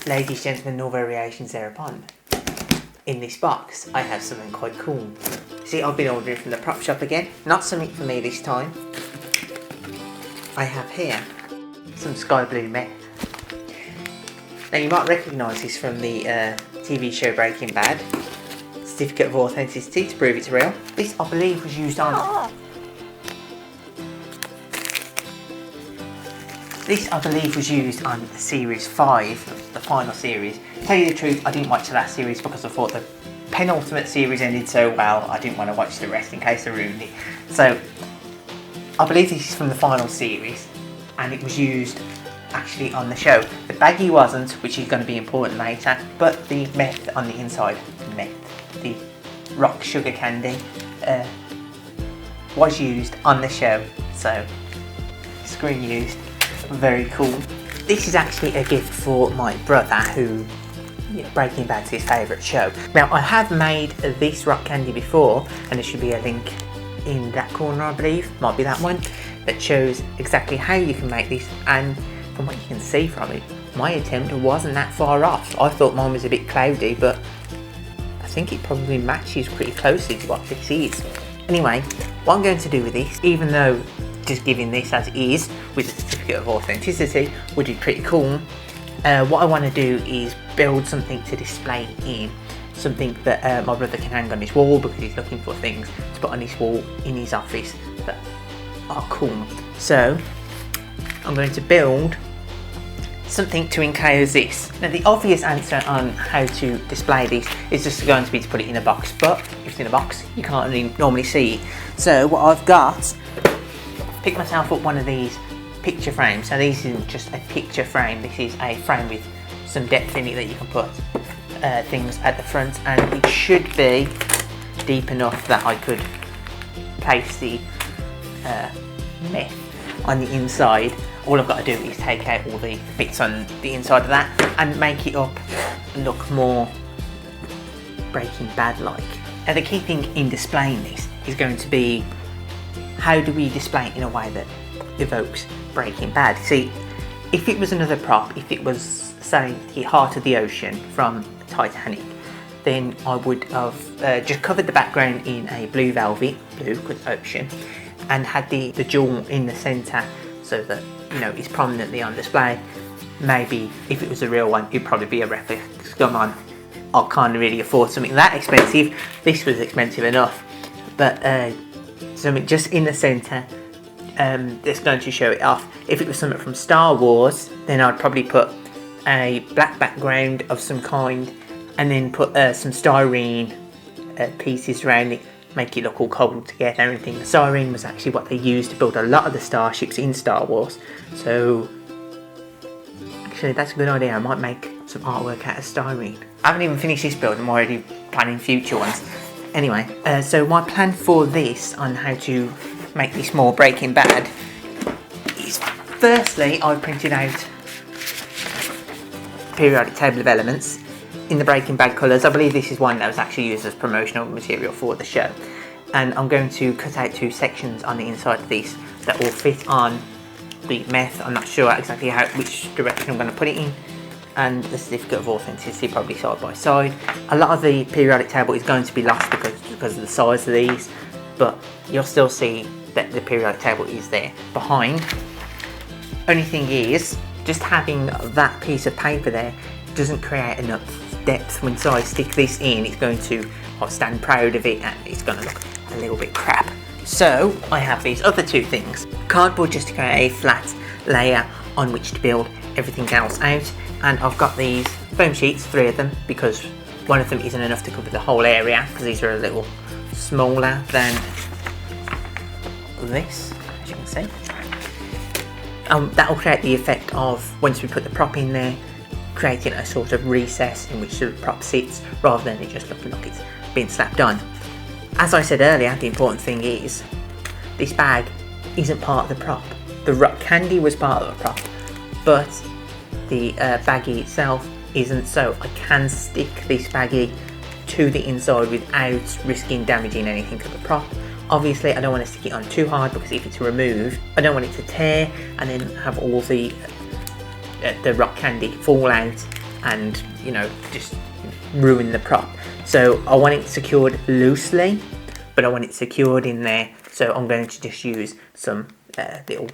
Ladies, gentlemen, and all variations thereupon. In this box, I have something quite cool. See, I've been ordering from the prop shop again. Not something for me this time. I have here some sky blue meth. Now you might recognise this from the TV show Breaking Bad. Certificate of authenticity to prove it's real. This, I believe, was used on... This, I believe, was used on Series 5, the final series. To tell you the truth, I didn't watch the last series because I thought the penultimate series ended so well, I didn't want to watch the rest in case I ruined it. So, I believe this is from the final series, and it was used actually on the show. The baggie wasn't, which is going to be important later, but the meth on the inside, the rock sugar candy, was used on the show. So, screen used. Very cool. This is actually a gift for my brother who, Breaking Bad's his favourite show. Now I have made this rock candy before, and there should be a link in that corner, I believe, might be that one, that shows exactly how you can make this, and from what you can see from it, my attempt wasn't that far off. I thought mine was a bit cloudy, but I think it probably matches pretty closely to what this is. Anyway, what I'm going to do with this, even though just giving this as is with a certificate of authenticity would be pretty cool, what I want to do is build something to display in, something that my brother can hang on his wall because he's looking for things to put on his wall in his office that are cool. So I'm going to build something to enclose this. Now the obvious answer on how to display this is just going to be to put it in a box, but if it's in a box you can't really normally see it. So what I've got, pick myself up one of these picture frames. So this isn't just a picture frame, this is a frame with some depth in it that you can put things at the front, and it should be deep enough that I could place the meth on the inside. All I've got to do is take out all the bits on the inside of that and make it up look more Breaking Bad like. Now the key thing in displaying this is going to be, how do we display it in a way that evokes Breaking Bad? See, if it was another prop, if it was, say, the Heart of the Ocean from Titanic, then I would have just covered the background in a blue velvet, blue because ocean, and had the jewel in the centre so that, it's prominently on display. Maybe if it was a real one, it'd probably be a replica. Come on, I can't really afford something that expensive. This was expensive enough, but something just in the centre that's going to show it off. If it was something from Star Wars, then I'd probably put a black background of some kind and then put some styrene pieces around it, make it look all cobbled together and things. Styrene was actually what they used to build a lot of the starships in Star Wars, so actually that's a good idea. I might make some artwork out of styrene. I haven't even finished this build, I'm already planning future ones. Anyway, so my plan for this on how to make this more Breaking Bad is, firstly, I printed out periodic table of elements in the Breaking Bad colours. I believe this is one that was actually used as promotional material for the show. And I'm going to cut out two sections on the inside of this that will fit on the meth. I'm not sure exactly which direction I'm going to put it in. And the certificate of authenticity probably side by side. A lot of the periodic table is going to be lost because of the size of these, but you'll still see that the periodic table is there behind. Only thing is, just having that piece of paper there doesn't create enough depth. Once I stick this in, it's going to, I'll stand proud of it and it's going to look a little bit crap. So I have these other two things. Cardboard just to create a flat layer on which to build everything else out, and I've got these foam sheets, 3 of them, because one of them isn't enough to cover the whole area because these are a little smaller than this, as you can see. That will create the effect of, once we put the prop in there, creating a sort of recess in which the prop sits rather than it just looking like it's been slapped on. As I said earlier, the important thing is this bag isn't part of the prop. The rock candy was part of the prop, but the baggie itself isn't, so I can stick this baggie to the inside without risking damaging anything to the prop. Obviously I don't want to stick it on too hard because if it's removed, I don't want it to tear and then have all the rock candy fall out and, you know, just ruin the prop. So I want it secured loosely, but I want it secured in there. So I'm going to just use some little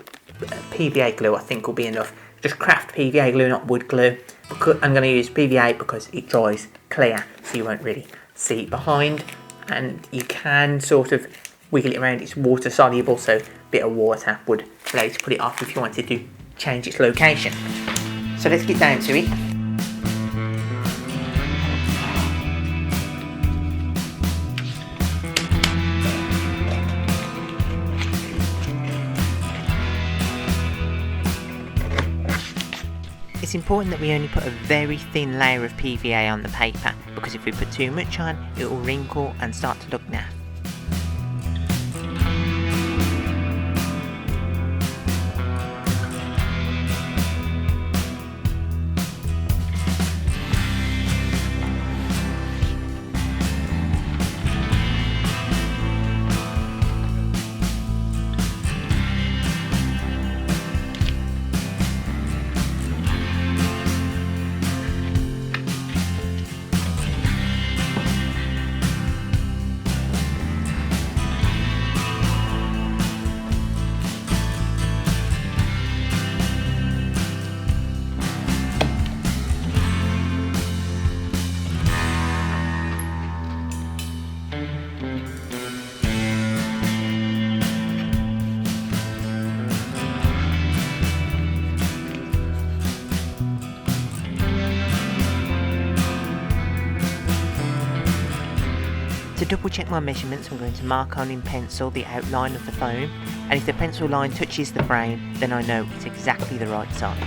PVA glue. I think will be enough. Just craft PVA glue, not wood glue. I'm going to use PVA because it dries clear, so you won't really see it behind. And you can sort of wiggle it around. It's water soluble, so a bit of water would allow you to put it off if you wanted to change its location. So let's get down to it. It's important that we only put a very thin layer of PVA on the paper, because if we put too much on, it will wrinkle and start to look naff. To double check my measurements, I'm going to mark on in pencil the outline of the foam, and if the pencil line touches the frame, then I know it's exactly the right size.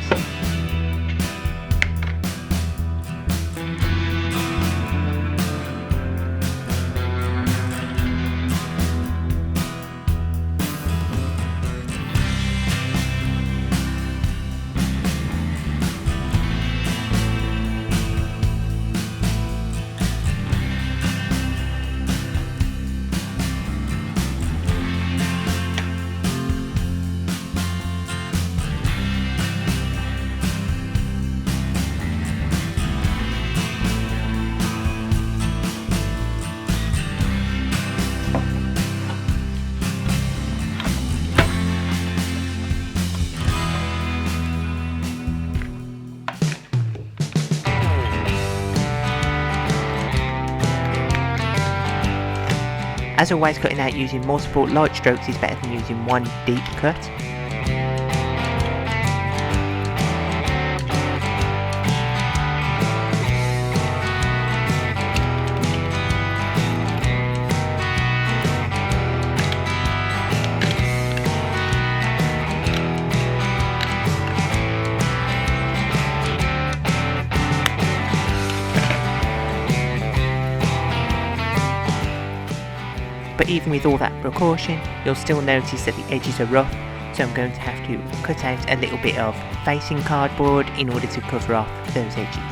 As always, cutting out using multiple light strokes is better than using one deep cut. But even with all that precaution, you'll still notice that the edges are rough, so I'm going to have to cut out a little bit of facing cardboard in order to cover off those edges.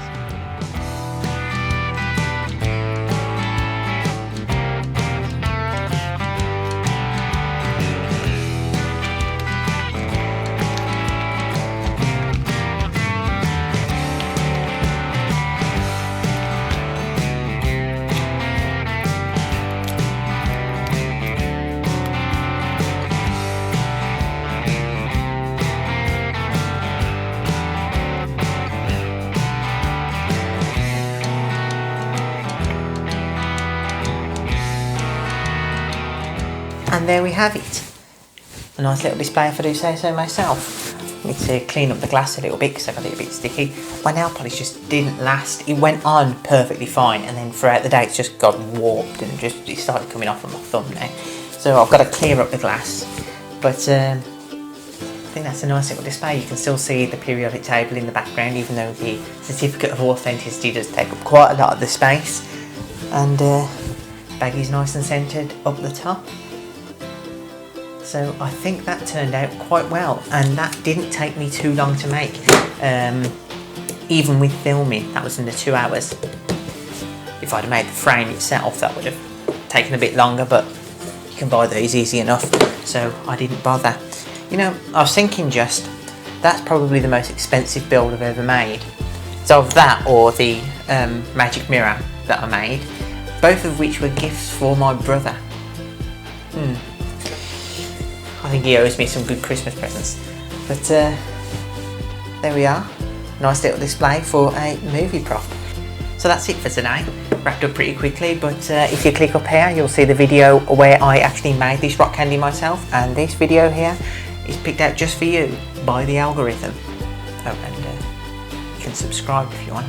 And there we have it. A nice little display if I do say so myself. I need to clean up the glass a little bit because I got it a bit sticky. My nail polish just didn't last. It went on perfectly fine, and then throughout the day it's just got warped and it started coming off from my thumb now. So I've got to clear up the glass. But I think that's a nice little display. You can still see the periodic table in the background, even though the certificate of authenticity does take up quite a lot of the space. And baggy's nice and centred up the top. So I think that turned out quite well, and that didn't take me too long to make. Even with filming, that was under 2 hours. If I'd have made the frame itself, that would have taken a bit longer, but you can buy these easy enough, so I didn't bother. You know, I was thinking that's probably the most expensive build I've ever made. It's either that or the magic mirror that I made, both of which were gifts for my brother. I think he owes me some good Christmas presents. But there we are. Nice little display for a movie prop. So that's it for today. Wrapped up pretty quickly, but if you click up here, you'll see the video where I actually made this rock candy myself, and this video here is picked out just for you by the algorithm. Oh, and you can subscribe if you want.